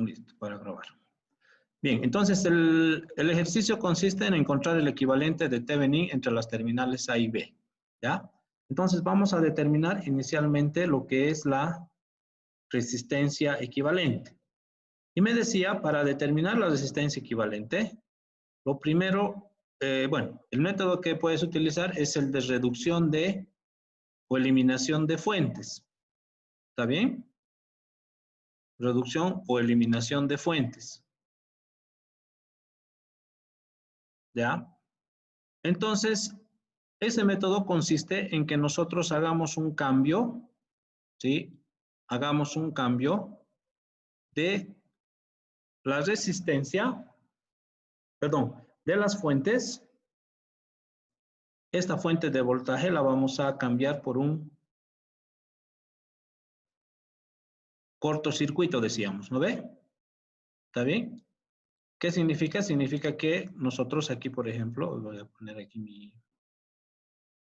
Listo, para grabar. Bien, entonces el ejercicio consiste en encontrar el equivalente de Thevenin entre las terminales A y B. ¿Ya? Entonces vamos a determinar inicialmente lo que es la resistencia equivalente. Y me decía, para determinar la resistencia equivalente, lo primero, bueno, el método que puedes utilizar es el de reducción de o eliminación de fuentes. ¿Está bien? Reducción o eliminación de fuentes. ¿Ya? Entonces, ese método consiste en que nosotros hagamos un cambio, ¿sí? Hagamos un cambio de la resistencia, perdón, de las fuentes. Esta fuente de voltaje la vamos a cambiar por un cortocircuito, decíamos, ¿no ve? ¿Está bien? ¿Qué significa? Significa que nosotros aquí, por ejemplo, voy a poner aquí mi...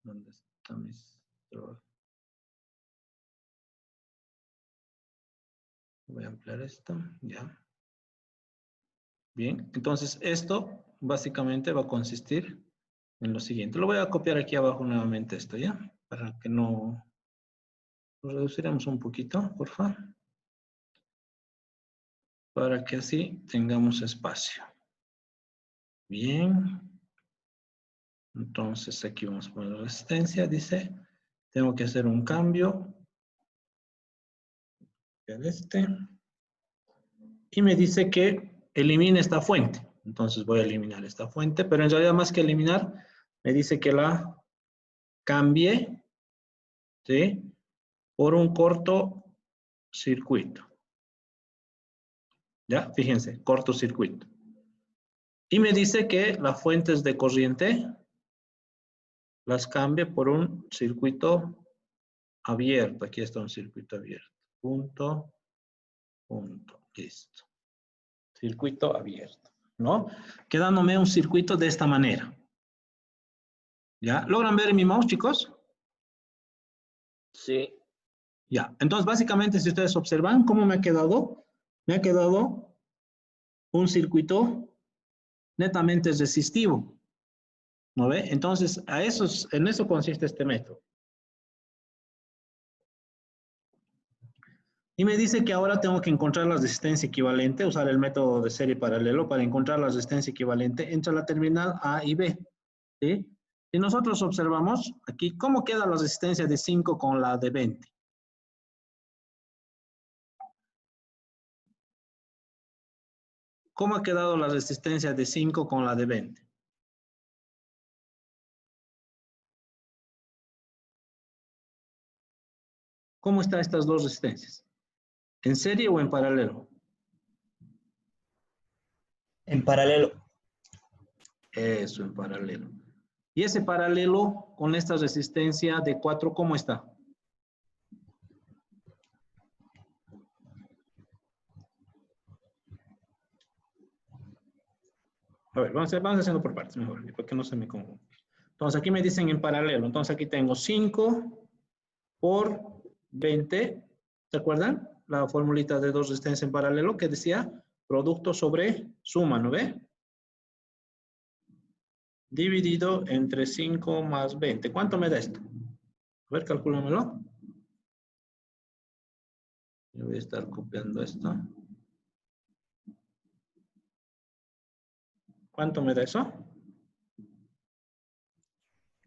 ¿Dónde está mis... Voy a ampliar esto, ya. Bien, entonces esto básicamente va a consistir en lo siguiente. Lo voy a copiar aquí abajo nuevamente esto, ¿ya? Para que no... Lo reduciremos un poquito, por favor. Para que así tengamos espacio. Bien. Entonces aquí vamos a poner la resistencia. Dice, tengo que hacer un cambio. Este. Y me dice que elimine esta fuente. Entonces voy a eliminar esta fuente, pero en realidad más que eliminar, me dice que la cambie, ¿sí? Por un cortocircuito. ¿Ya? Fíjense, cortocircuito. Y me dice que las fuentes de corriente las cambie por un circuito abierto. Aquí está un circuito abierto. Punto, punto. Listo. Circuito abierto, ¿no? Quedándome un circuito de esta manera. ¿Ya? ¿Logran ver mi mouse, chicos? Sí. Ya. Entonces, básicamente, si ustedes observan, ¿cómo me ha quedado? Me ha quedado un circuito netamente resistivo. ¿No ve? Entonces, en eso consiste este método. Y me dice que ahora tengo que encontrar la resistencia equivalente, usar el método de serie paralelo para encontrar la resistencia equivalente entre la terminal A y B. ¿Sí? Si nosotros observamos aquí, ¿cómo queda la resistencia de 5 con la de 20? ¿Cómo ha quedado la resistencia de 5 con la de 20? ¿Cómo están estas dos resistencias? ¿En serie o en paralelo? En paralelo. Eso, en paralelo. ¿Y ese paralelo con esta resistencia de 4, cómo está? A ver, vamos haciendo por partes mejor, porque no se me confunde. Entonces, aquí me dicen en paralelo. Entonces, aquí tengo 5 por 20. ¿Se acuerdan? La formulita de dos resistencias en paralelo que decía producto sobre suma, ¿no ve? Dividido entre 5 más 20. ¿Cuánto me da esto? A ver, calcúlamelo. Yo voy a estar copiando esto. ¿Cuánto me da eso?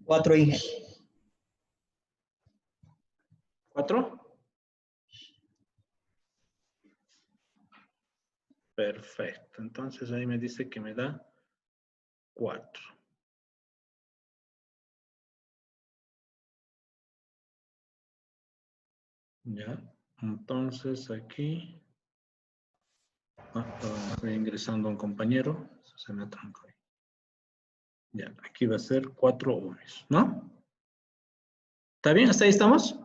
4 Inge. 4. Perfecto. Entonces ahí me dice que me da 4. Ya. Entonces aquí. Estoy ingresando a un compañero. Eso se me trancó ahí. Ya, aquí va a ser 4 ohms, ¿no? ¿Está bien? ¿Hasta ahí estamos?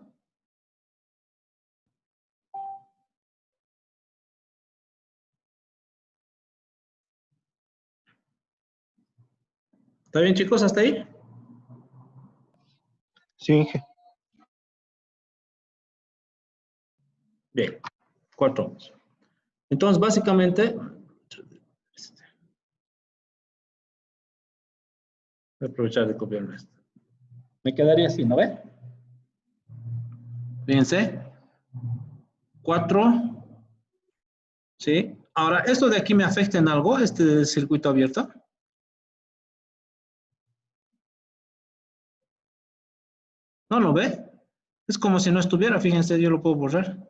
¿Está bien, chicos? ¿Hasta ahí? Sí, Inge. Bien, 4 ohms. Entonces, básicamente, voy a aprovechar de copiarme esto. Me quedaría así, ¿no ve? Fíjense. 4. ¿Sí? Ahora, ¿esto de aquí me afecta en algo, este circuito abierto? ¿No lo ve? Es como si no estuviera, fíjense, yo lo puedo borrar.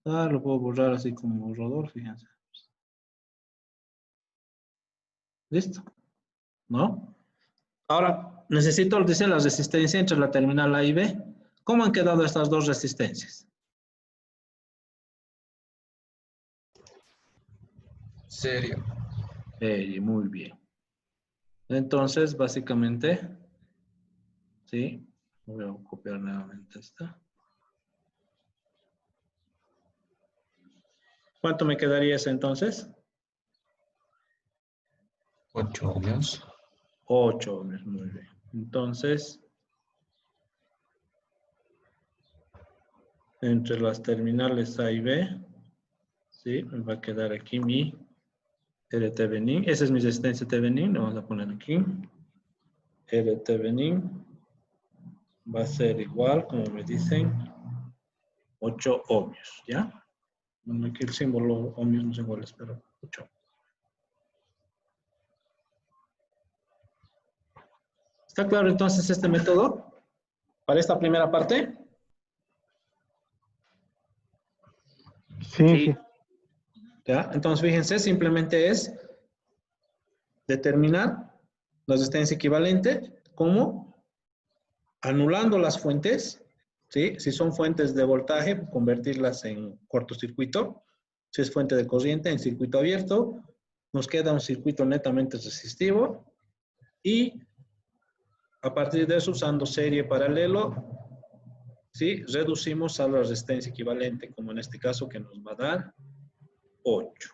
Ah, lo puedo borrar así como borrador, fíjense. ¿Listo? ¿No? Ahora, necesito, dice, la resistencia entre la terminal A y B. ¿Cómo han quedado estas dos resistencias? Serio. Muy bien. Entonces, básicamente, sí, voy a copiar nuevamente esta. ¿Cuánto me quedaría ese entonces? 8 ohmios. 8 ohmios, muy bien. Entonces, entre las terminales A y B, sí, me va a quedar aquí mi RTvenin. Esa es mi resistencia Thevenin, lo vamos a poner aquí. RTvenin va a ser igual, como me dicen, 8 ohmios, ¿ya? Bueno, aquí el símbolo ohmios no es igual, pero 8. ¿Está claro entonces este método? Para esta primera parte. Sí. ¿Ya? Entonces, fíjense, simplemente es determinar la resistencia equivalente como anulando las fuentes, ¿sí? Si son fuentes de voltaje, convertirlas en cortocircuito. Si es fuente de corriente, en circuito abierto. Nos queda un circuito netamente resistivo. Y a partir de eso, usando serie paralelo, ¿sí? Reducimos a la resistencia equivalente, como en este caso que nos va a dar 8.